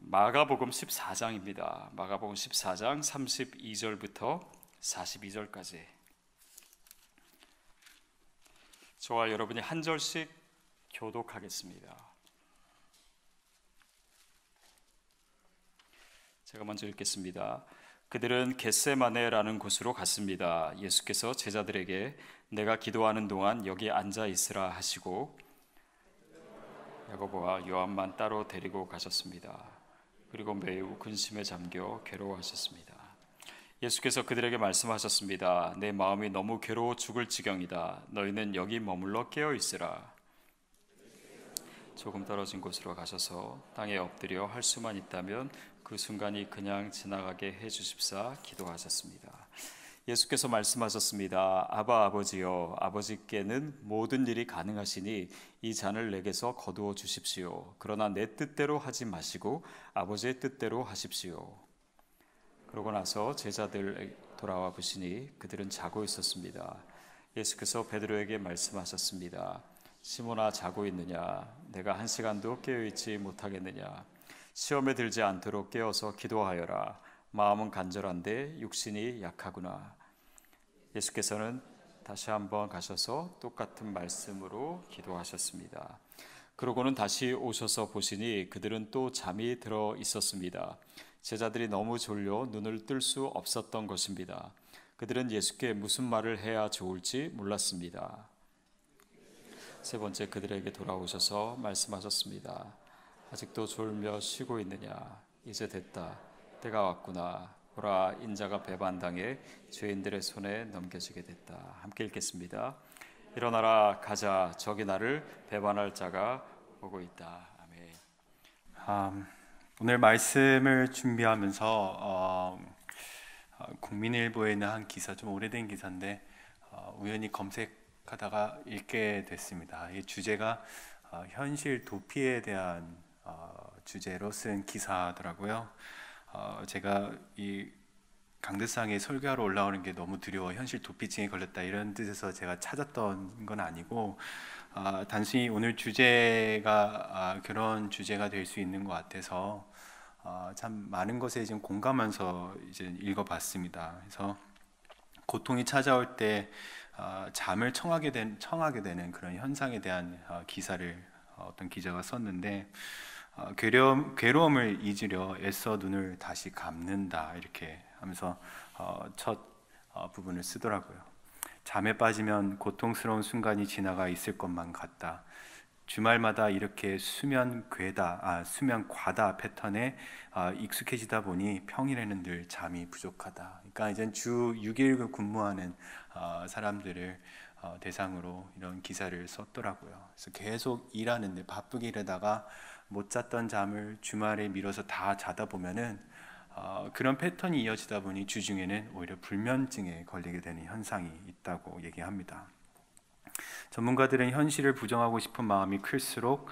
마가복음 14장입니다. 마가복음 14장 32절부터 42절까지 저와 여러분이 한 절씩 교독하겠습니다. 제가 먼저 읽겠습니다. 그들은 겟세마네라는 곳으로 갔습니다. 예수께서 제자들에게 내가 기도하는 동안 여기 앉아 있으라 하시고 야고보와 요한만 따로 데리고 가셨습니다. 그리고 매우 근심에 잠겨 괴로워하셨습니다. 예수께서 그들에게 말씀하셨습니다. 내 마음이 너무 괴로워 죽을 지경이다. 너희는 여기 머물러 깨어 있으라. 조금 떨어진 곳으로 가셔서 땅에 엎드려 할 수만 있다면 그 순간이 그냥 지나가게 해주십사 기도하셨습니다. 예수께서 말씀하셨습니다. 아바 아버지여, 아버지께는 모든 일이 가능하시니 이 잔을 내게서 거두어 주십시오. 그러나 내 뜻대로 하지 마시고 아버지의 뜻대로 하십시오. 그러고 나서 제자들 돌아와 보시니 그들은 자고 있었습니다. 예수께서 베드로에게 말씀하셨습니다. 시몬아, 자고 있느냐? 내가 한 시간도 깨어있지 못하겠느냐? 시험에 들지 않도록 깨어서 기도하여라. 마음은 간절한데 육신이 약하구나. 예수께서는 다시 한번 가셔서 똑같은 말씀으로 기도하셨습니다. 그러고는 다시 오셔서 보시니 그들은 또 잠이 들어 있었습니다. 제자들이 너무 졸려 눈을 뜰 수 없었던 것입니다. 그들은 예수께 무슨 말을 해야 좋을지 몰랐습니다. 세 번째 그들에게 돌아오셔서 말씀하셨습니다. 아직도 졸며 쉬고 있느냐? 이제 됐다. 때가 왔구나. 보라, 인자가 배반당해 죄인들의 손에 넘겨지게 됐다. 함께 읽겠습니다. 일어나라, 가자. 저기 나를 배반할 자가 오고 있다. 아멘. 오늘 말씀을 준비하면서 국민일보에 있는 한 기사, 좀 오래된 기사인데 우연히 검색하다가 읽게 됐습니다. 이 주제가 현실 도피에 대한 주제로 쓴 기사더라고요. 제가 이 강대상에 설교하러 올라오는 게 너무 두려워, 현실 도피증에 걸렸다, 이런 뜻에서 제가 찾았던 건 아니고 단순히 오늘 주제가 그런 주제가 될 수 있는 것 같아서 참 많은 것에 지금 공감하면서 이제 읽어봤습니다. 그래서 고통이 찾아올 때 잠을 청하게 되는 그런 현상에 대한 기사를 어떤 기자가 썼는데 괴로움을 잊으려 애써 눈을 다시 감는다, 이렇게 하면서 첫 부분을 쓰더라고요. 잠에 빠지면 고통스러운 순간이 지나가 있을 것만 같다. 주말마다 이렇게 수면 과다 패턴에 익숙해지다 보니 평일에는 늘 잠이 부족하다. 그러니까 이제 주 6일 근무하는 사람들을 대상으로 이런 기사를 썼더라고요. 그래서 계속 일하는데, 바쁘게 일하다가 못 잤던 잠을 주말에 미뤄서 다 자다 보면은 그런 패턴이 이어지다 보니 주중에는 오히려 불면증에 걸리게 되는 현상이 있다고 얘기합니다. 전문가들은 현실을 부정하고 싶은 마음이 클수록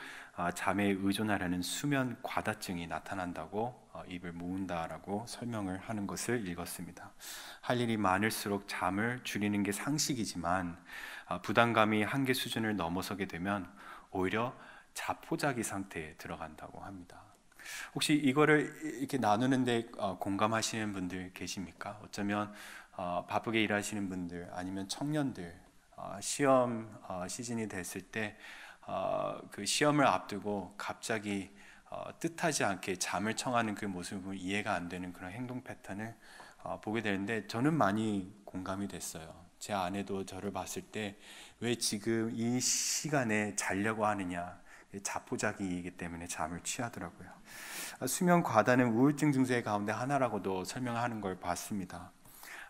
잠에 의존하려는 수면 과다증이 나타난다고 입을 모은다라고 설명을 하는 것을 읽었습니다. 할 일이 많을수록 잠을 줄이는 게 상식이지만 부담감이 한계 수준을 넘어서게 되면 오히려 자포자기 상태에 들어간다고 합니다. 혹시 이거를 이렇게 나누는데 공감하시는 분들 계십니까? 어쩌면 바쁘게 일하시는 분들, 아니면 청년들, 시험 시즌이 됐을 때 그 시험을 앞두고 갑자기 뜻하지 않게 잠을 청하는 그 모습을 이해가 안 되는 그런 행동 패턴을 보게 되는데, 저는 많이 공감이 됐어요. 제 아내도 저를 봤을 때 왜 지금 이 시간에 자려고 하느냐, 자포자기이기 때문에 잠을 취하더라고요. 수면 과다는 우울증 증세 가운데 하나라고도 설명하는 걸 봤습니다.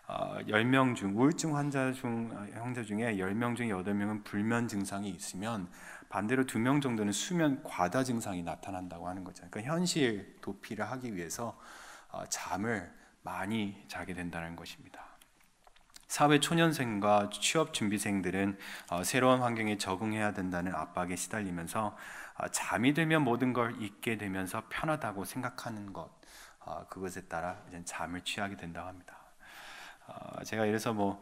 10명 중 우울증 환자 중에 10명 중 8명은 불면 증상이 있으면 반대로 2명 정도는 수면 과다 증상이 나타난다고 하는 거죠. 그러니까 현실 도피를 하기 위해서 잠을 많이 자게 된다는 것입니다. 사회 초년생과 취업 준비생들은 새로운 환경에 적응해야 된다는 압박에 시달리면서 잠이 들면 모든 걸 잊게 되면서 편하다고 생각하는 것, 그것에 따라 이제 잠을 취하게 된다고 합니다. 제가 이래서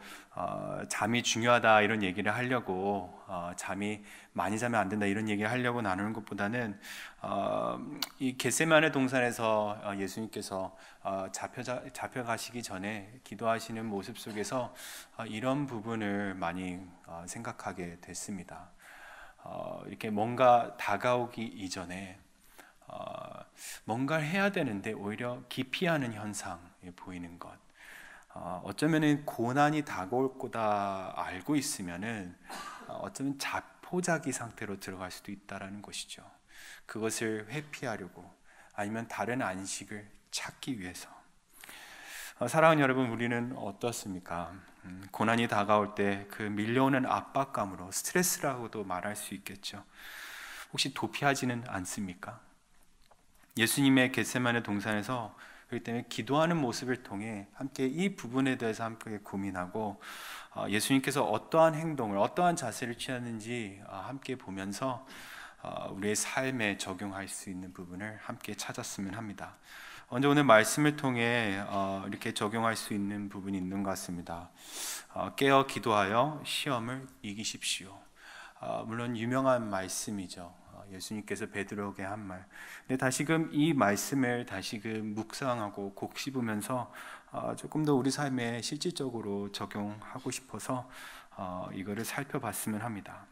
잠이 중요하다 이런 얘기를 하려고 잠이 많이 자면 안 된다 이런 얘기를 하려고 나누는 것보다는 이 겟세마네 동산에서 예수님께서 잡혀가시기 전에 기도하시는 모습 속에서 이런 부분을 많이 생각하게 됐습니다. 이렇게 뭔가 다가오기 이전에 뭔가를 해야 되는데 오히려 기피하는 현상이 보이는 것. 어쩌면은 고난이 다가올 거다 알고 있으면은 어쩌면 자포자기 상태로 들어갈 수도 있다라는 것이죠. 그것을 회피하려고 아니면 다른 안식을 찾기 위해서. 사랑하는 여러분, 우리는 어떻습니까? 고난이 다가올 때 그 밀려오는 압박감으로 스트레스라고도 말할 수 있겠죠. 혹시 도피하지는 않습니까? 예수님의 겟세마네 동산에서 그렇기 때문에 기도하는 모습을 통해 함께 이 부분에 대해서 함께 고민하고 예수님께서 어떠한 행동을 어떠한 자세를 취하는지 함께 보면서 우리의 삶에 적용할 수 있는 부분을 함께 찾았으면 합니다. 먼저 오늘 말씀을 통해 이렇게 적용할 수 있는 부분이 있는 것 같습니다. 깨어 기도하여 시험을 이기십시오. 물론 유명한 말씀이죠. 예수님께서 베드로에게 한 말. 근데 다시금 이 말씀을 다시금 묵상하고 곱씹으면서 조금 더 우리 삶에 실질적으로 적용하고 싶어서 이거를 살펴봤으면 합니다.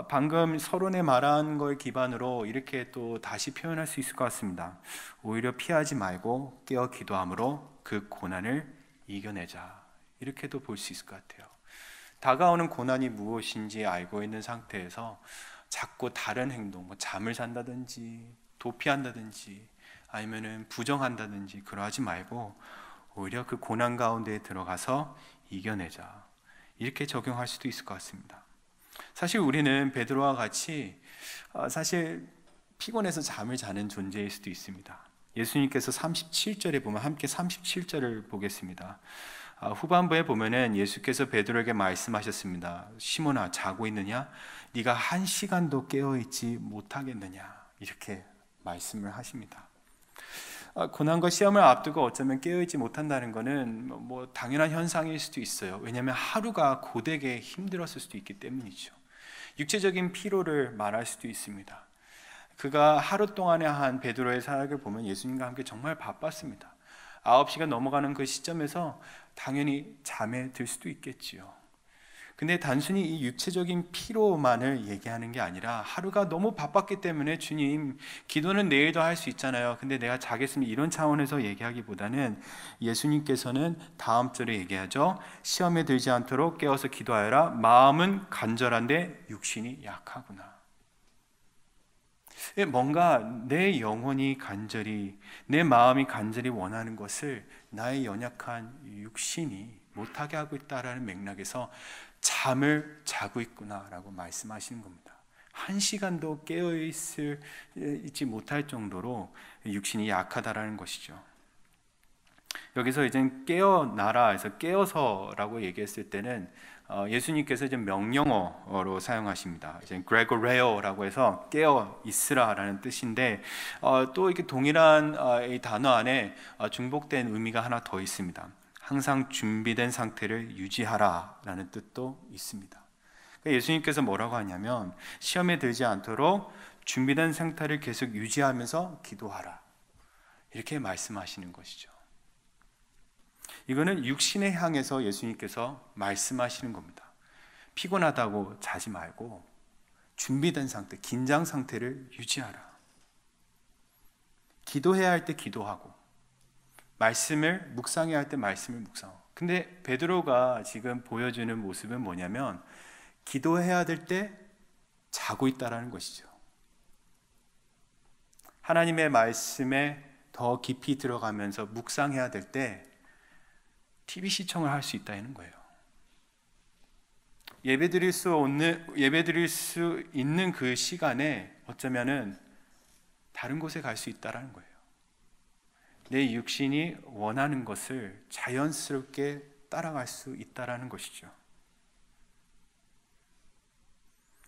방금 서론에 말한 걸 기반으로 이렇게 또 다시 표현할 수 있을 것 같습니다. 오히려 피하지 말고 깨어 기도함으로 그 고난을 이겨내자. 이렇게도 볼 수 있을 것 같아요. 다가오는 고난이 무엇인지 알고 있는 상태에서 자꾸 다른 행동, 잠을 잔다든지 도피한다든지 아니면은 부정한다든지 그러하지 말고 오히려 그 고난 가운데에 들어가서 이겨내자. 이렇게 적용할 수도 있을 것 같습니다. 사실 우리는 베드로와 같이 사실 피곤해서 잠을 자는 존재일 수도 있습니다. 예수님께서 37절에 보면 함께 37절을 보겠습니다. 후반부에 보면은 예수께서 베드로에게 말씀하셨습니다. 시몬아, 자고 있느냐? 네가 1시간도 깨어있지 못하겠느냐? 이렇게 말씀을 하십니다. 고난과 시험을 앞두고 어쩌면 깨어있지 못한다는 것은 당연한 현상일 수도 있어요. 왜냐하면 하루가 고되게 힘들었을 수도 있기 때문이죠. 육체적인 피로를 말할 수도 있습니다. 그가 하루 동안에 한 베드로의 사역을 보면 예수님과 함께 정말 바빴습니다. 9시가 넘어가는 그 시점에서 당연히 잠에 들 수도 있겠지요. 근데 단순히 이 육체적인 피로만을 얘기하는 게 아니라 하루가 너무 바빴기 때문에 주님, 기도는 내일도 할 수 있잖아요. 근데 내가 자겠습니다. 이런 차원에서 얘기하기보다는 예수님께서는 다음 절에 얘기하죠. 시험에 들지 않도록 깨어서 기도하여라. 마음은 간절한데 육신이 약하구나. 뭔가 내 영혼이 간절히, 내 마음이 간절히 원하는 것을 나의 연약한 육신이 못하게 하고 있다라는 맥락에서 잠을 자고 있구나라고 말씀하시는 겁니다. 1시간도 깨어있지 못할 정도로 육신이 약하다라는 것이죠. 여기서 이제 깨어나라 해서 깨어서라고 얘기했을 때는 예수님께서 이제 명령어로 사용하십니다. 이제 그레고레오라고 해서 깨어 있으라라는 뜻인데 또 이렇게 동일한 이 단어 안에 중복된 의미가 하나 더 있습니다. 항상 준비된 상태를 유지하라라는 뜻도 있습니다. 그러니까 예수님께서 뭐라고 하냐면 시험에 들지 않도록 준비된 상태를 계속 유지하면서 기도하라. 이렇게 말씀하시는 것이죠. 이거는 육신에 향해서 예수님께서 말씀하시는 겁니다. 피곤하다고 자지 말고 준비된 상태, 긴장 상태를 유지하라. 기도해야 할 때 기도하고 말씀을 묵상해야 할 때 말씀을 묵상하고. 근데 베드로가 지금 보여주는 모습은 뭐냐면 기도해야 될 때 자고 있다라는 것이죠. 하나님의 말씀에 더 깊이 들어가면서 묵상해야 될 때 TV 시청을 할 수 있다는 거예요. 예배드릴 수 있는 그 시간에 어쩌면은 다른 곳에 갈 수 있다는 거예요. 내 육신이 원하는 것을 자연스럽게 따라갈 수 있다는 것이죠.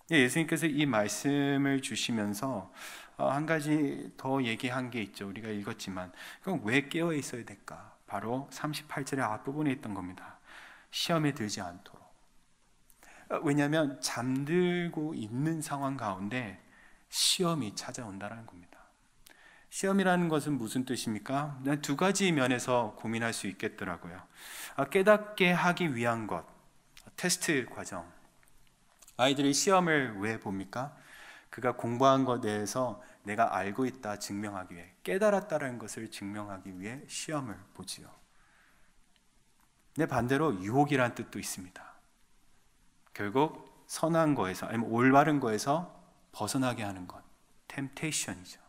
예수님께서 이 말씀을 주시면서 한 가지 더 얘기한 게 있죠. 우리가 읽었지만 그럼 왜 깨어 있어야 될까? 바로 38절의 앞부분에 있던 겁니다. 시험에 들지 않도록. 왜냐하면 잠들고 있는 상황 가운데 시험이 찾아온다는 겁니다. 시험이라는 것은 무슨 뜻입니까? 두 가지 면에서 고민할 수 있겠더라고요. 깨닫게 하기 위한 것, 테스트 과정. 아이들이 시험을 왜 봅니까? 그가 공부한 것에 대해서 내가 알고 있다 증명하기 위해, 깨달았다는 것을 증명하기 위해 시험을 보지요. 근데 반대로 유혹이라는 뜻도 있습니다. 결국 선한 거에서, 아니면 올바른 거에서 벗어나게 하는 것, 템테이션이죠.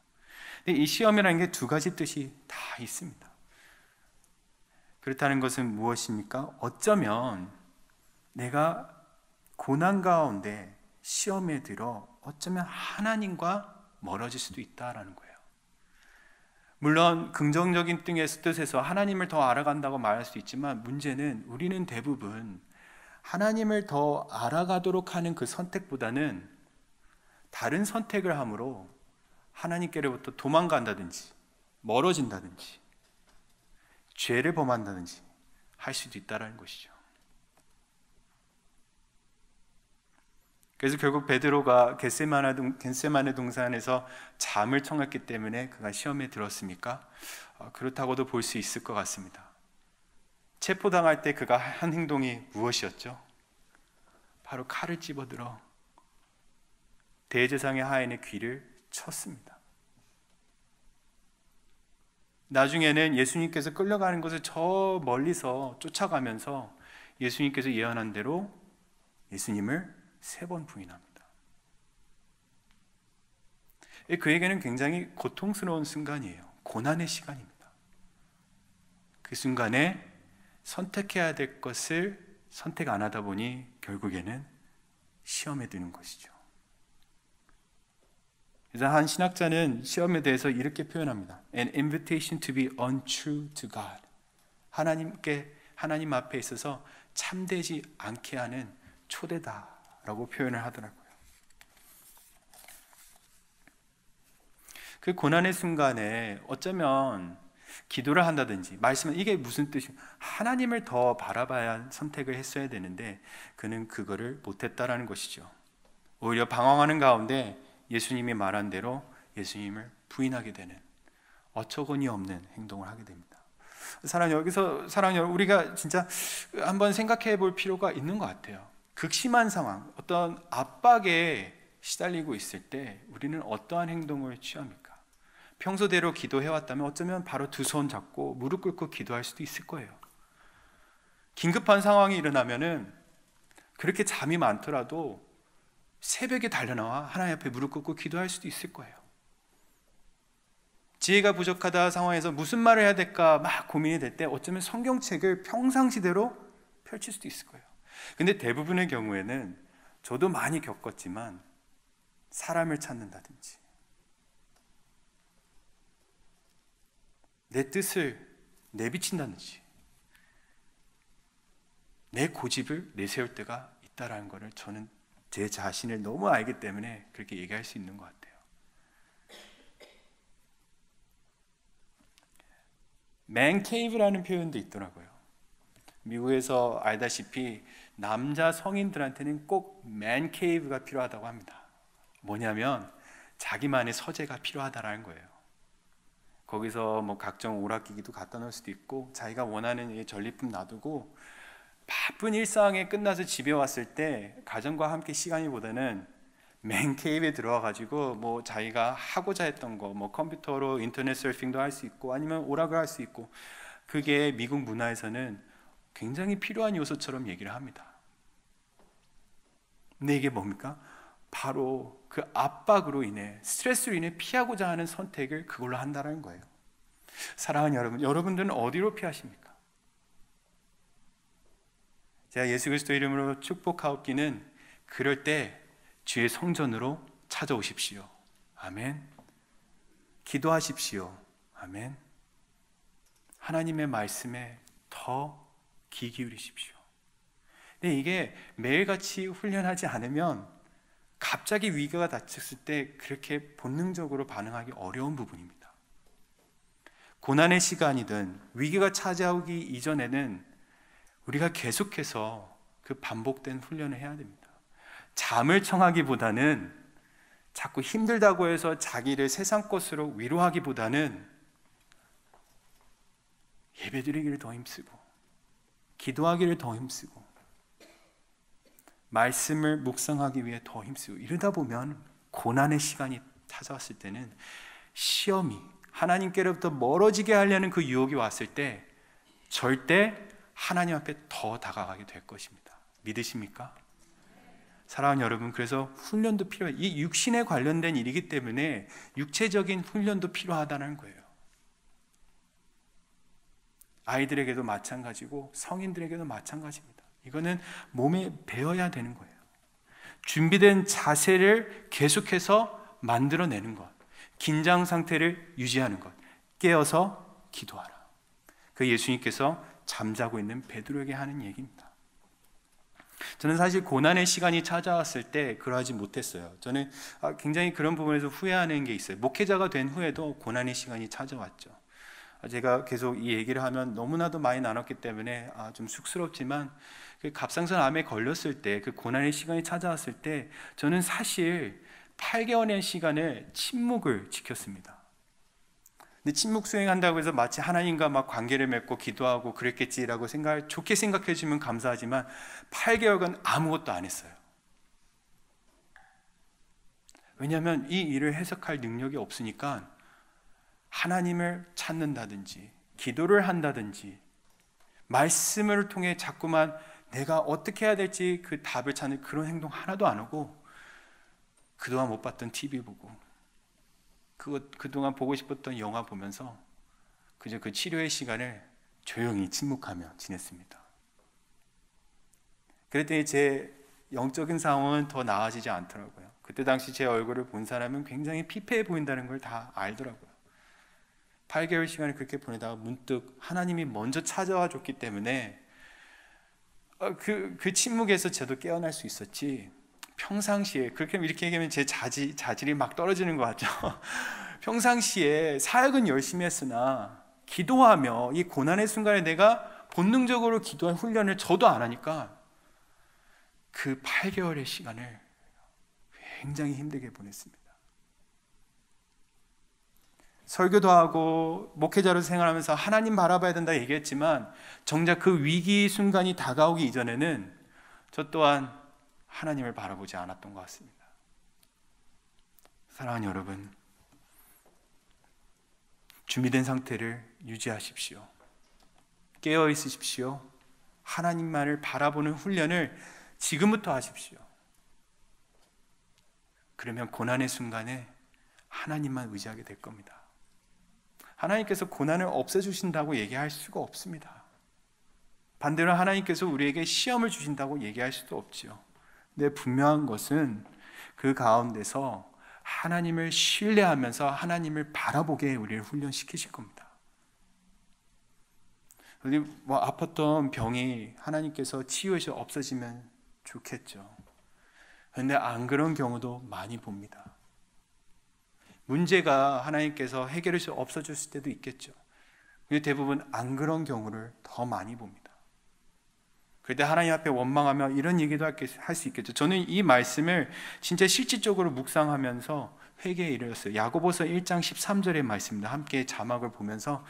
근데 이 시험이라는 게 두 가지 뜻이 다 있습니다. 그렇다는 것은 무엇입니까? 어쩌면 내가 고난 가운데 시험에 들어 어쩌면 하나님과 멀어질 수도 있다라는 거예요. 물론 긍정적인 뜻에서 하나님을 더 알아간다고 말할 수 있지만, 문제는 우리는 대부분 하나님을 더 알아가도록 하는 그 선택보다는 다른 선택을 함으로 하나님께로부터 도망간다든지 멀어진다든지 죄를 범한다든지 할 수도 있다는 것이죠. 그래서 결국 베드로가 겟세마네 동산에서 잠을 청했기 때문에 그가 시험에 들었습니까? 그렇다고도 볼 수 있을 것 같습니다. 체포당할 때 그가 한 행동이 무엇이었죠? 바로 칼을 집어들어 대제사장의 하인의 귀를 쳤습니다. 나중에는 예수님께서 끌려가는 것을 저 멀리서 쫓아가면서 예수님께서 예언한 대로 예수님을 3번 부인합니다. 그에게는 굉장히 고통스러운 순간이에요. 고난의 시간입니다. 그 순간에 선택해야 될 것을 선택 안 하다 보니 결국에는 시험에 드는 것이죠. 그래서 한 신학자는 시험에 대해서 이렇게 표현합니다. An invitation to be untrue to God. 하나님 앞에 있어서 참되지 않게 하는 초대다라고 표현을 하더라고요. 그 고난의 순간에 어쩌면 기도를 한다든지 말씀은 이게 무슨 뜻이에요? 하나님을 더 바라봐야 선택을 했어야 되는데 그는 그거를 못했다라는 것이죠. 오히려 방황하는 가운데 예수님이 말한 대로 예수님을 부인하게 되는 어처구니 없는 행동을 하게 됩니다. 사랑하는 여러분, 우리가 진짜 한번 생각해 볼 필요가 있는 것 같아요. 극심한 상황, 어떤 압박에 시달리고 있을 때 우리는 어떠한 행동을 취합니까? 평소대로 기도해왔다면 어쩌면 바로 두 손 잡고 무릎 꿇고 기도할 수도 있을 거예요. 긴급한 상황이 일어나면은 그렇게 잠이 많더라도 새벽에 달려나와 하나님 앞에 무릎 꿇고 기도할 수도 있을 거예요. 지혜가 부족하다 상황에서 무슨 말을 해야 될까 막 고민이 될 때 어쩌면 성경책을 평상시대로 펼칠 수도 있을 거예요. 근데 대부분의 경우에는 저도 많이 겪었지만 사람을 찾는다든지 내 뜻을 내비친다든지 내 고집을 내세울 때가 있다라는 것을 저는 제 자신을 너무 알기 때문에 그렇게 얘기할 수 있는 것 같아요. 맨케이브라는 표현도 있더라고요. 미국에서 알다시피 남자 성인들한테는 꼭 맨케이브가 필요하다고 합니다. 뭐냐면 자기만의 서재가 필요하다라는 거예요. 거기서 뭐 각종 오락기기도 갖다 놓을 수도 있고 자기가 원하는 전리품 놔두고 바쁜 일상에 끝나서 집에 왔을 때 가정과 함께 시간이보다는 맨케이브에 들어와 가지고 뭐 자기가 하고자 했던 거 뭐 컴퓨터로 인터넷 서핑도 할 수 있고 아니면 오락을 할 수 있고 그게 미국 문화에서는 굉장히 필요한 요소처럼 얘기를 합니다. 근데 이게 뭡니까? 바로 그 압박으로 인해 스트레스로 인해 피하고자 하는 선택을 그걸로 한다는 거예요. 사랑하는 여러분, 여러분들은 어디로 피하십니까? 제가 예수 그리스도 이름으로 축복하옵기는 그럴 때 주의 성전으로 찾아오십시오. 아멘. 기도하십시오. 아멘. 하나님의 말씀에 더 귀 기울이십시오. 근데 이게 매일같이 훈련하지 않으면 갑자기 위기가 닥쳤을 때 그렇게 본능적으로 반응하기 어려운 부분입니다. 고난의 시간이든 위기가 찾아오기 이전에는 우리가 계속해서 그 반복된 훈련을 해야 됩니다. 잠을 청하기보다는 자꾸 힘들다고 해서 자기를 세상 것으로 위로하기보다는 예배드리기를 더 힘쓰고 기도하기를 더 힘쓰고 말씀을 묵상하기 위해 더 힘쓰고 이러다 보면 고난의 시간이 찾아왔을 때는 시험이 하나님께로부터 멀어지게 하려는 그 유혹이 왔을 때 절대 하나님 앞에 더 다가가게 될 것입니다. 믿으십니까? 사랑하는 여러분, 그래서 훈련도 필요해요. 이 육신에 관련된 일이기 때문에 육체적인 훈련도 필요하다는 거예요. 아이들에게도 마찬가지고 성인들에게도 마찬가지입니다. 이거는 몸에 배워야 되는 거예요. 준비된 자세를 계속해서 만들어내는 것, 긴장 상태를 유지하는 것, 깨어서 기도하라. 그 예수님께서 잠자고 있는 베드로에게 하는 얘기입니다. 저는 사실 고난의 시간이 찾아왔을 때 그러하지 못했어요. 저는 굉장히 그런 부분에서 후회하는 게 있어요. 목회자가 된 후에도 고난의 시간이 찾아왔죠. 제가 계속 이 얘기를 하면 너무나도 많이 나눴기 때문에 좀 쑥스럽지만 그 갑상선 암에 걸렸을 때 그 고난의 시간이 찾아왔을 때 저는 사실 8개월의 시간을 침묵을 지켰습니다. 근데 침묵 수행한다고 해서 마치 하나님과 막 관계를 맺고 기도하고 그랬겠지라고 좋게 생각해 주면 감사하지만 8개월간 아무것도 안 했어요. 왜냐하면 이 일을 해석할 능력이 없으니까 하나님을 찾는다든지 기도를 한다든지 말씀을 통해 자꾸만 내가 어떻게 해야 될지 그 답을 찾는 그런 행동 하나도 안 하고 그동안 못 봤던 TV 보고 그동안 보고 싶었던 영화 보면서 그저 그 치료의 시간을 조용히 침묵하며 지냈습니다. 그랬더니 제 영적인 상황은 더 나아지지 않더라고요. 그때 당시 제 얼굴을 본 사람은 굉장히 피폐해 보인다는 걸 다 알더라고요. 8개월 시간을 그렇게 보내다가 문득 하나님이 먼저 찾아와 줬기 때문에 그 침묵에서 저도 깨어날 수 있었지, 평상시에 이렇게 얘기하면 제 자질이 막 떨어지는 것 같죠. 평상시에 사역은 열심히 했으나 기도하며 이 고난의 순간에 내가 본능적으로 기도할 훈련을 저도 안 하니까 그 8개월의 시간을 굉장히 힘들게 보냈습니다. 설교도 하고 목회자로 생활하면서 하나님 바라봐야 된다 얘기했지만 정작 그 위기 순간이 다가오기 이전에는 저 또한 하나님을 바라보지 않았던 것 같습니다. 사랑하는 여러분, 준비된 상태를 유지하십시오. 깨어 있으십시오. 하나님만을 바라보는 훈련을 지금부터 하십시오. 그러면 고난의 순간에 하나님만 의지하게 될 겁니다. 하나님께서 고난을 없애주신다고 얘기할 수가 없습니다. 반대로 하나님께서 우리에게 시험을 주신다고 얘기할 수도 없지요. 근데 분명한 것은 그 가운데서 하나님을 신뢰하면서 하나님을 바라보게 우리를 훈련시키실 겁니다. 우리 아팠던 병이 하나님께서 치유해서 없어지면 좋겠죠. 그런데 안 그런 경우도 많이 봅니다. 문제가 하나님께서 해결해서 없어졌을 때도 있겠죠. 근데 대부분 안 그런 경우를 더 많이 봅니다. 그때 하나님 앞에 원망하며 이런 얘기도 할 수 있겠죠. 저는 이 말씀을 진짜 실질적으로 묵상하면서 회개에 이르렀어요. 야고보서 1장 13절의 말씀입니다. 함께 자막을 보면서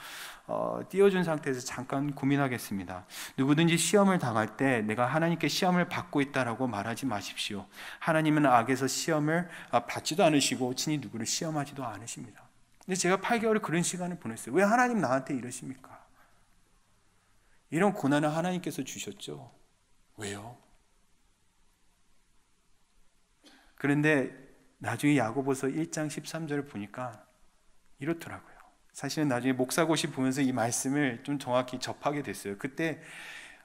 띄워준 상태에서 잠깐 고민하겠습니다. 누구든지 시험을 당할 때 내가 하나님께 시험을 받고 있다라고 말하지 마십시오. 하나님은 악에서 시험을 받지도 않으시고 친히 누구를 시험하지도 않으십니다. 근데 제가 8개월을 그런 시간을 보냈어요. 왜 하나님 나한테 이러십니까? 이런 고난을 하나님께서 주셨죠. 왜요? 그런데 나중에 야고보서 1장 13절을 보니까 이렇더라고요. 사실은 나중에 목사고시 보면서 이 말씀을 좀 정확히 접하게 됐어요. 그때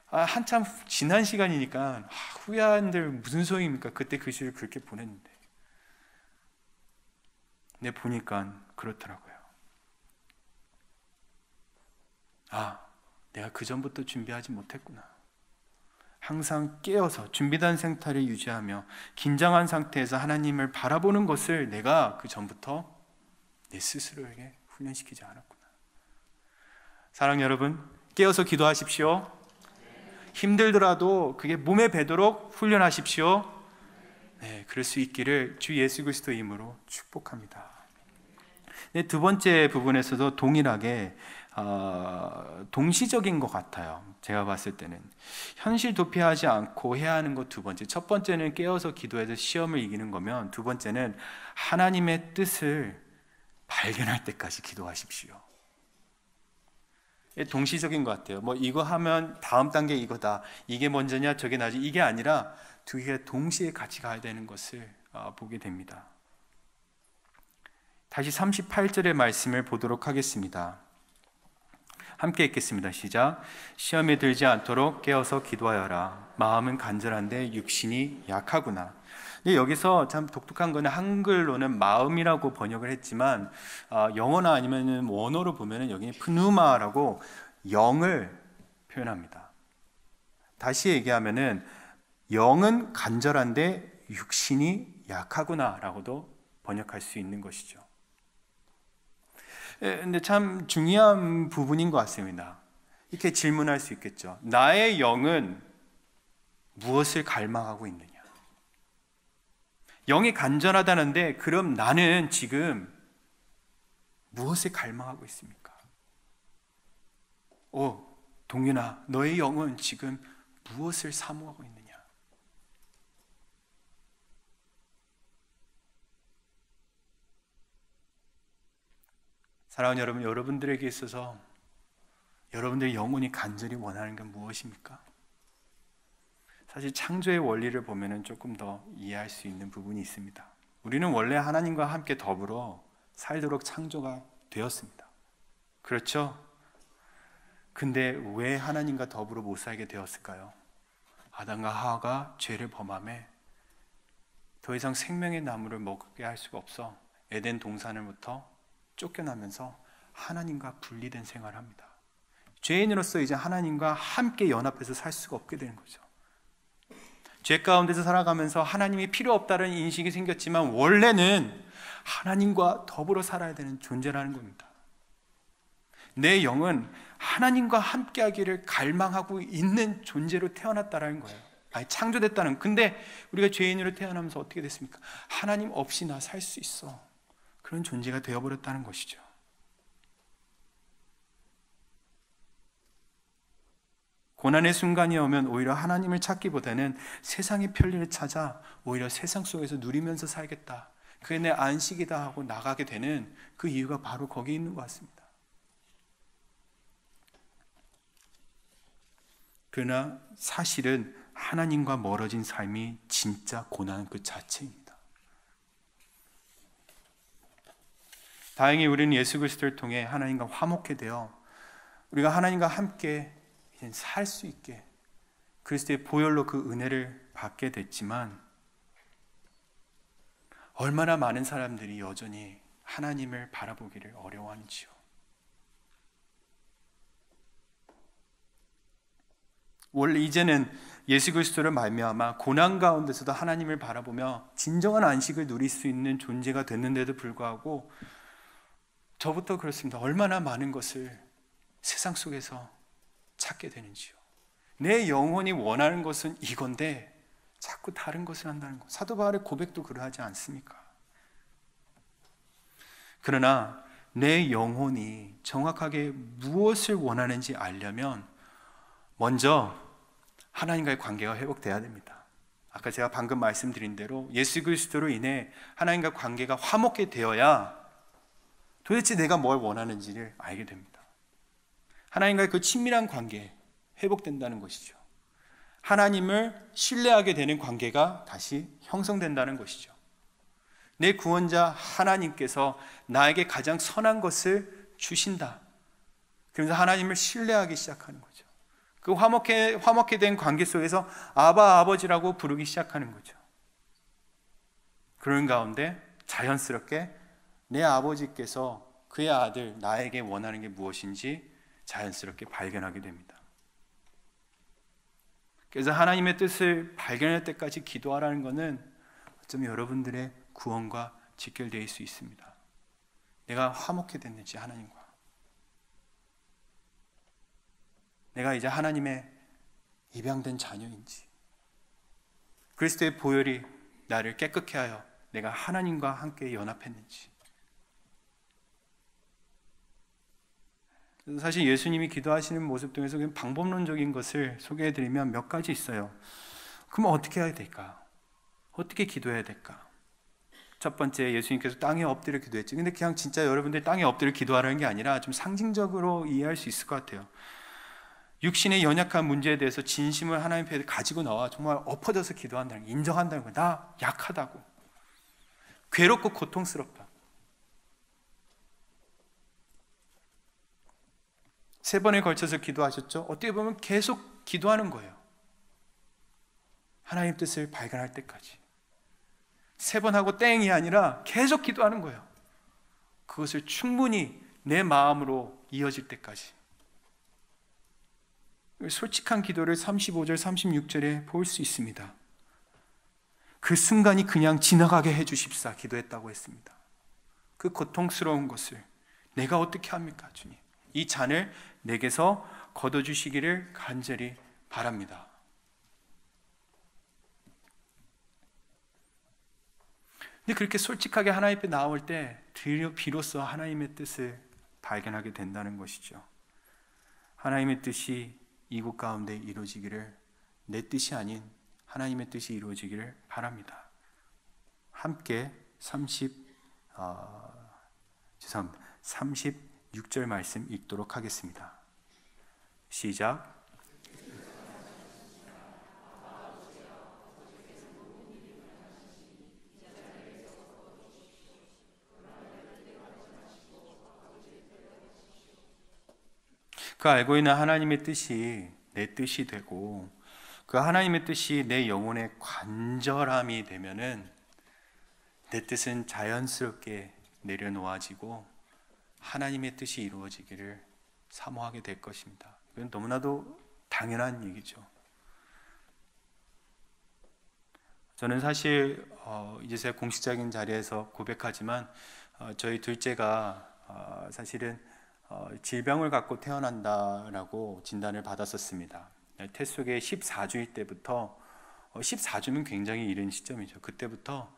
한참 지난 시간이니까 후회한들 무슨 소용입니까? 그때 글씨를 그렇게 보냈는데. 근데 보니까 그렇더라고요. 내가 그 전부터 준비하지 못했구나. 항상 깨어서 준비된 상태를 유지하며 긴장한 상태에서 하나님을 바라보는 것을 내가 그 전부터 내 스스로에게 훈련시키지 않았구나. 사랑 여러분, 깨어서 기도하십시오. 힘들더라도 그게 몸에 배도록 훈련하십시오. 네, 그럴 수 있기를 주 예수 그리스도 이름으로 축복합니다. 네, 두 번째 부분에서도 동일하게 동시적인 것 같아요. 제가 봤을 때는 현실 도피하지 않고 해야 하는 것 두 번째. 첫 번째는 깨어서 기도해서 시험을 이기는 거면, 두 번째는 하나님의 뜻을 발견할 때까지 기도하십시오. 동시적인 것 같아요. 뭐 이거 하면 다음 단계 이거다, 이게 먼저냐 저게 나지, 이게 아니라 두 개가 동시에 같이 가야 되는 것을 보게 됩니다. 다시 38절의 말씀을 보도록 하겠습니다. 함께 읽겠습니다. 시작. 시험에 들지 않도록 깨어서 기도하여라. 마음은 간절한데 육신이 약하구나. 근데 여기서 참 독특한 거는 한글로는 마음이라고 번역을 했지만 영어나 아니면 원어로 보면은 여기 프누마라고 영을 표현합니다. 다시 얘기하면은 영은 간절한데 육신이 약하구나라고도 번역할 수 있는 것이죠. 근데 참 중요한 부분인 것 같습니다. 이렇게 질문할 수 있겠죠. 나의 영은 무엇을 갈망하고 있느냐? 영이 간절하다는데 그럼 나는 지금 무엇을 갈망하고 있습니까? 동윤아, 너의 영은 지금 무엇을 사모하고 있느냐? 사랑하는 여러분, 여러분들에게 있어서 여러분들의 영혼이 간절히 원하는 건 무엇입니까? 사실 창조의 원리를 보면 조금 더 이해할 수 있는 부분이 있습니다. 우리는 원래 하나님과 함께 더불어 살도록 창조가 되었습니다. 그렇죠? 근데 왜 하나님과 더불어 못 살게 되었을까요? 아담과 하와가 죄를 범함에 더 이상 생명의 나무를 먹게 할 수가 없어 에덴 동산으로부터 쫓겨나면서 하나님과 분리된 생활을 합니다. 죄인으로서 이제 하나님과 함께 연합해서 살 수가 없게 되는 거죠. 죄 가운데서 살아가면서 하나님이 필요 없다는 인식이 생겼지만 원래는 하나님과 더불어 살아야 되는 존재라는 겁니다. 내 영은 하나님과 함께 하기를 갈망하고 있는 존재로 태어났다는 거예요. 창조됐다는. 근데 우리가 죄인으로 태어나면서 어떻게 됐습니까? 하나님 없이 나 살 수 있어, 그런 존재가 되어버렸다는 것이죠. 고난의 순간이 오면 오히려 하나님을 찾기보다는 세상의 편리를 찾아 오히려 세상 속에서 누리면서 살겠다, 그게 내 안식이다 하고 나가게 되는 그 이유가 바로 거기에 있는 것 같습니다. 그러나 사실은 하나님과 멀어진 삶이 진짜 고난 그 자체입니다. 다행히 우리는 예수 그리스도를 통해 하나님과 화목해 되어 우리가 하나님과 함께 살 수 있게 그리스도의 보혈로 그 은혜를 받게 됐지만, 얼마나 많은 사람들이 여전히 하나님을 바라보기를 어려워하는지요. 원래 이제는 예수 그리스도를 말미암아 고난 가운데서도 하나님을 바라보며 진정한 안식을 누릴 수 있는 존재가 됐는데도 불구하고 저부터 그렇습니다. 얼마나 많은 것을 세상 속에서 찾게 되는지요. 내 영혼이 원하는 것은 이건데 자꾸 다른 것을 한다는 것. 사도 바울의 고백도 그러하지 않습니까? 그러나 내 영혼이 정확하게 무엇을 원하는지 알려면 먼저 하나님과의 관계가 회복돼야 됩니다. 아까 제가 방금 말씀드린 대로 예수 그리스도로 인해 하나님과 관계가 화목해 되어야 도대체 내가 뭘 원하는지를 알게 됩니다. 하나님과의 그 친밀한 관계 회복된다는 것이죠. 하나님을 신뢰하게 되는 관계가 다시 형성된다는 것이죠. 내 구원자 하나님께서 나에게 가장 선한 것을 주신다. 그러면서 하나님을 신뢰하기 시작하는 거죠. 그 화목해 된 관계 속에서 아바 아버지라고 부르기 시작하는 거죠. 그런 가운데 자연스럽게 내 아버지께서 그의 아들 나에게 원하는 게 무엇인지 자연스럽게 발견하게 됩니다. 그래서 하나님의 뜻을 발견할 때까지 기도하라는 것은 어쩌면 여러분들의 구원과 직결되어 있을 수 있습니다. 내가 화목해 됐는지 하나님과. 내가 이제 하나님의 입양된 자녀인지, 그리스도의 보혈이 나를 깨끗게 하여 내가 하나님과 함께 연합했는지. 사실 예수님이 기도하시는 모습 중에서 그냥 방법론적인 것을 소개해드리면 몇 가지 있어요. 그럼 어떻게 해야 될까? 어떻게 기도해야 될까? 첫 번째, 예수님께서 땅에 엎드려 기도했지. 근데 그냥 진짜 여러분들 땅에 엎드려 기도하라는 게 아니라 좀 상징적으로 이해할 수 있을 것 같아요. 육신의 연약한 문제에 대해서 진심을 하나님 앞에 가지고 나와 정말 엎어져서 기도한다는 거, 인정한다는 거예요. 나 약하다고, 괴롭고 고통스럽다. 세 번에 걸쳐서 기도하셨죠. 어떻게 보면 계속 기도하는 거예요. 하나님 뜻을 발견할 때까지. 세 번 하고 땡이 아니라 계속 기도하는 거예요. 그것을 충분히 내 마음으로 이어질 때까지. 솔직한 기도를 35절, 36절에 볼 수 있습니다. 그 순간이 그냥 지나가게 해주십사 기도했다고 했습니다. 그 고통스러운 것을 내가 어떻게 합니까, 주님? 이 잔을 내게서 걷어주시기를 간절히 바랍니다. 근데 그렇게 솔직하게 하나님 앞에 나올 때 비로소 하나님의 뜻을 발견하게 된다는 것이죠. 하나님의 뜻이 이곳 가운데 이루어지기를, 내 뜻이 아닌 하나님의 뜻이 이루어지기를 바랍니다. 함께 36절 말씀 읽도록 하겠습니다. 시작. 그 알고 있는 하나님의 뜻이 내 뜻이 되고, 그 하나님의 뜻이 내 영혼의 관절함이 되면은 내 뜻은 자연스럽게 내려놓아지고 하나님의 뜻이 이루어지기를 사모하게 될 것입니다. 이건 너무나도 당연한 얘기죠. 저는 사실 이제 공식적인 자리에서 고백하지만 저희 둘째가 사실은 질병을 갖고 태어난다라고 진단을 받았었습니다. 태속의 14주일 때부터, 14주면 굉장히 이른 시점이죠. 그때부터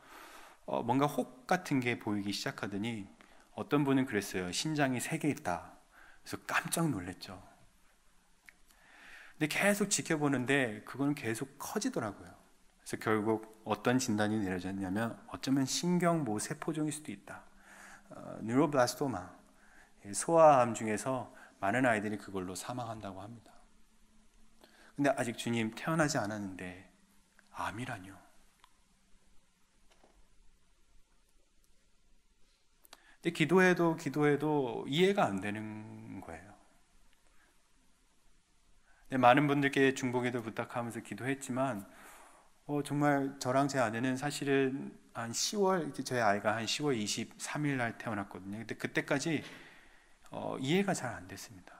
뭔가 혹 같은 게 보이기 시작하더니 어떤 분은 그랬어요. 신장이 3개 있다. 그래서 깜짝 놀랐죠. 근데 계속 지켜보는데 그거는 계속 커지더라고요. 그래서 결국 어떤 진단이 내려졌냐면 어쩌면 신경모 세포종일 수도 있다. 뉴로블라스토마, 소아암 중에서 많은 아이들이 그걸로 사망한다고 합니다. 근데 아직 주님 태어나지 않았는데 암이라뇨. 근데 기도해도 이해가 안 되는 거예요. 근데 많은 분들께 중보기도 부탁하면서 기도했지만 정말 저랑 제 아내는 사실은 한 10월, 저희 아이가 한 10월 23일 날 태어났거든요. 근데 그때까지 이해가 잘 안 됐습니다.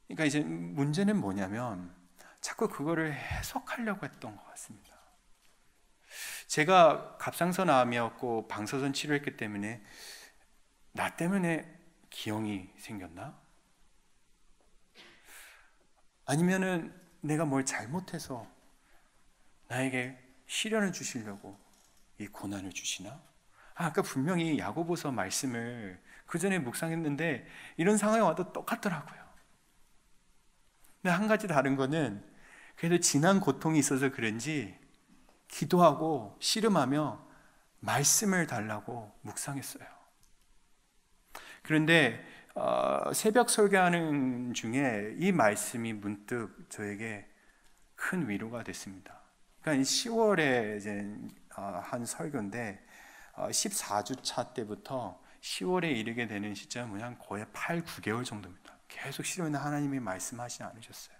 그러니까 이제 문제는 뭐냐면 자꾸 그거를 해석하려고 했던 것 같습니다. 제가 갑상선암이었고 방사선 치료했기 때문에 나 때문에 기형이 생겼나? 아니면은 내가 뭘 잘못해서 나에게 시련을 주시려고 이 고난을 주시나? 아까 분명히 야고보서 말씀을 그 전에 묵상했는데 이런 상황이 와도 똑같더라고요. 근데 한 가지 다른 거는 그래도 지난 고통이 있어서 그런지 기도하고 씨름하며 말씀을 달라고 묵상했어요. 그런데 새벽 설교하는 중에 이 말씀이 문득 저에게 큰 위로가 됐습니다. 그러니까 10월에 이제 한 설교인데 14주 차 때부터 10월에 이르게 되는 시점은 그냥 거의 8, 9개월 정도입니다. 계속 씨름하는 하나님이 말씀하시지 않으셨어요.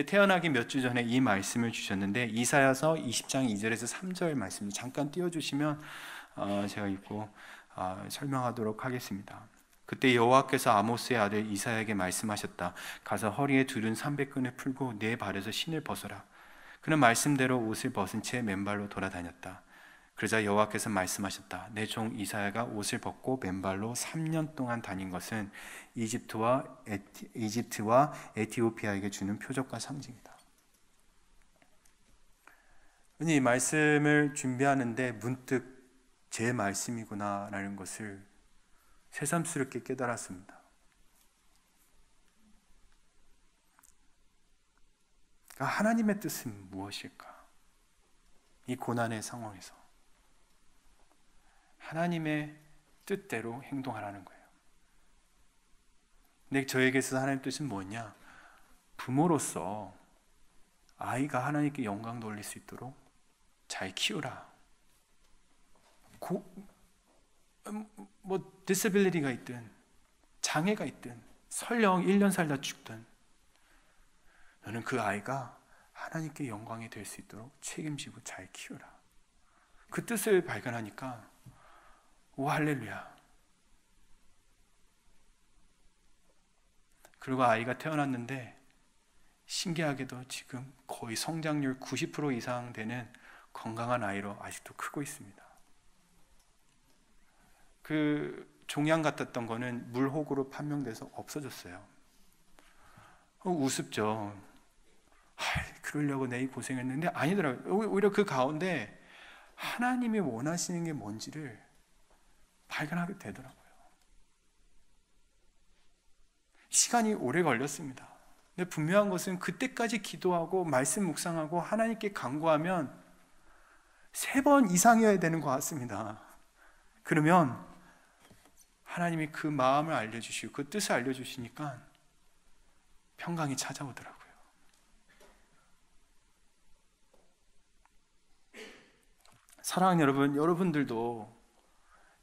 태어나기 몇 주 전에 이 말씀을 주셨는데 이사야서 20장 2절에서 3절 말씀 잠깐 띄워주시면 제가 읽고 설명하도록 하겠습니다. 그때 여호와께서 아모스의 아들 이사야에게 말씀하셨다. 가서 허리에 두른 300근을 풀고 내 발에서 신을 벗어라. 그는 말씀대로 옷을 벗은 채 맨발로 돌아다녔다. 그러자 여호와께서 말씀하셨다. 내 종 이사야가 옷을 벗고 맨발로 3년 동안 다닌 것은 이집트와 에티오피아에게 주는 표적과 상징이다. 이 말씀을 준비하는데 문득 제 말씀이구나라는 것을 새삼스럽게 깨달았습니다. 그러니까 하나님의 뜻은 무엇일까? 이 고난의 상황에서 하나님의 뜻대로 행동하라는 거예요. 근데 저에게 있어서 하나님의 뜻은 뭐냐? 부모로서 아이가 하나님께 영광 돌릴 수 있도록 잘 키우라. disability가 있든 장애가 있든 설령 1년 살다 죽든 너는 그 아이가 하나님께 영광이 될 수 있도록 책임지고 잘 키우라. 그 뜻을 발견하니까 오 할렐루야. 그리고 아이가 태어났는데 신기하게도 지금 거의 성장률 90% 이상 되는 건강한 아이로 아직도 크고 있습니다. 그 종양 같았던 거는 물혹으로 판명돼서 없어졌어요. 우습죠. 그러려고 내 이 고생했는데 아니더라고요. 오히려 그 가운데 하나님이 원하시는 게 뭔지를 발견하게 되더라고요. 시간이 오래 걸렸습니다. 근데 분명한 것은 그때까지 기도하고 말씀 묵상하고 하나님께 간구하면 3번 이상이어야 되는 것 같습니다. 그러면 하나님이 그 마음을 알려주시고 그 뜻을 알려주시니까 평강이 찾아오더라고요. 사랑하는 여러분, 여러분들도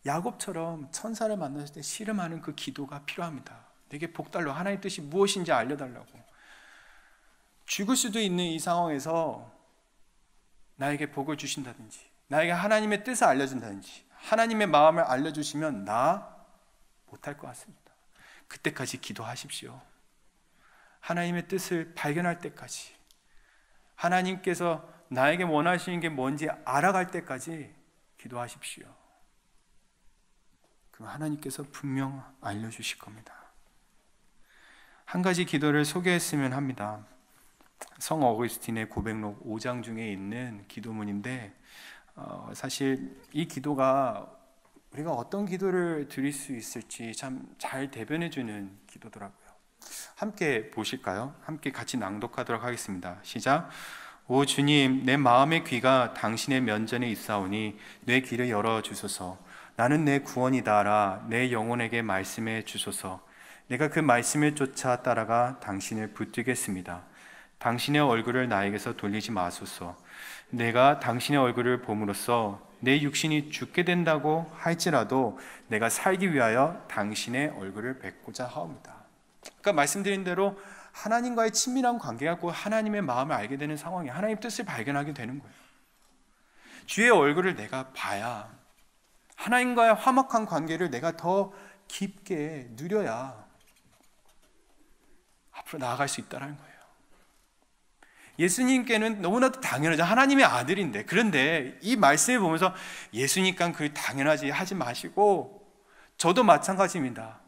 야곱처럼 천사를 만났을 때 씨름하는 그 기도가 필요합니다. 내게 복달로 하나님의 뜻이 무엇인지 알려달라고. 죽을 수도 있는 이 상황에서 나에게 복을 주신다든지 나에게 하나님의 뜻을 알려준다든지 하나님의 마음을 알려주시면 나 못할 것 같습니다. 그때까지 기도하십시오. 하나님의 뜻을 발견할 때까지, 하나님께서 나에게 원하시는 게 뭔지 알아갈 때까지 기도하십시오. 그럼 하나님께서 분명 알려주실 겁니다. 한 가지 기도를 소개했으면 합니다. 성 어거스틴의 고백록 5장 중에 있는 기도문인데 사실 이 기도가 우리가 어떤 기도를 드릴 수 있을지 참 잘 대변해주는 기도더라고요. 함께 보실까요? 함께 같이 낭독하도록 하겠습니다. 시작. 오 주님, 내 마음의 귀가 당신의 면전에 있사오니 내 귀를 열어주소서. 나는 내 구원이다라 내 영혼에게 말씀해 주소서. 내가 그 말씀을 쫓아 따라가 당신을 붙들겠습니다. 당신의 얼굴을 나에게서 돌리지 마소서. 내가 당신의 얼굴을 봄으로써 내 육신이 죽게 된다고 할지라도 내가 살기 위하여 당신의 얼굴을 뵙고자 하옵니다. 그러니까 말씀드린 대로 하나님과의 친밀한 관계가 곧 하나님의 마음을 알게 되는 상황이 하나님의 뜻을 발견하게 되는 거예요. 주의 얼굴을 내가 봐야 하나님과의 화목한 관계를 내가 더 깊게 누려야 앞으로 나아갈 수 있다는 거예요. 예수님께는 너무나도 당연하죠. 하나님의 아들인데. 그런데 이 말씀을 보면서 예수니까 그 당연하지 하지 마시고 저도 마찬가지입니다.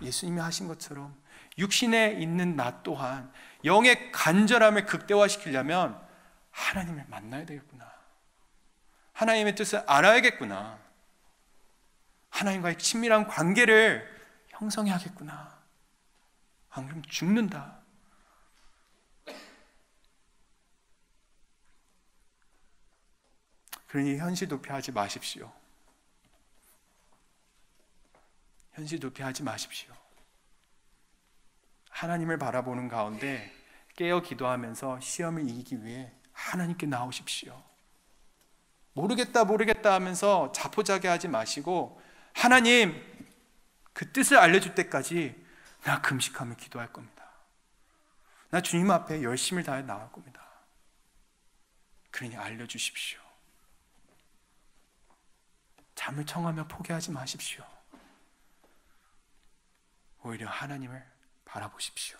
예수님이 하신 것처럼 육신에 있는 나 또한 영의 간절함을 극대화시키려면 하나님을 만나야 되겠구나. 하나님의 뜻을 알아야겠구나. 하나님과의 친밀한 관계를 형성해야겠구나. 안 그러면 죽는다. 그러니 현실 도피하지 마십시오. 현실 도피하지 마십시오. 하나님을 바라보는 가운데 깨어 기도하면서 시험을 이기기 위해 하나님께 나오십시오. 모르겠다 하면서 자포자기하지 마시고 하나님 그 뜻을 알려줄 때까지 나 금식하며 기도할 겁니다. 나 주님 앞에 열심을 다해 나갈 겁니다. 그러니 알려주십시오. 잠을 청하며 포기하지 마십시오. 오히려 하나님을 바라보십시오.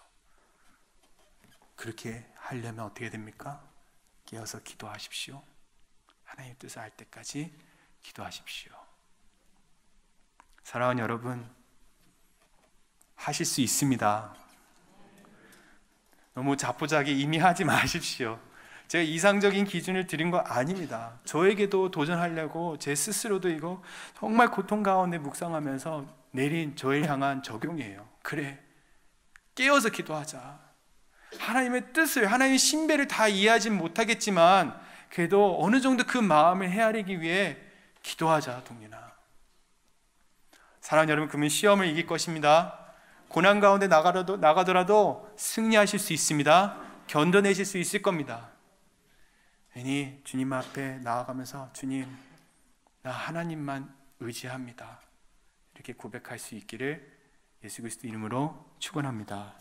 그렇게 하려면 어떻게 됩니까? 깨어서 기도하십시오. 하나님 뜻을 알 때까지 기도하십시오. 사랑하는 여러분, 하실 수 있습니다. 너무 자포자기 이미 하지 마십시오. 제가 이상적인 기준을 드린 거 아닙니다. 저에게도 도전하려고 제 스스로도 이거 정말 고통 가운데 묵상하면서 내린 저를 향한 적용이에요. 그래, 깨어서 기도하자. 하나님의 뜻을, 하나님의 신배를 다 이해하진 못하겠지만 그래도 어느 정도 그 마음을 헤아리기 위해 기도하자, 동민아. 사랑하는 여러분, 그러면 시험을 이길 것입니다. 고난 가운데 나가더라도 승리하실 수 있습니다. 견뎌내실 수 있을 겁니다. 괜히 주님 앞에 나아가면서 주님, 나 하나님만 의지합니다, 이렇게 고백할 수 있기를 예수 그리스도 이름으로 축원합니다.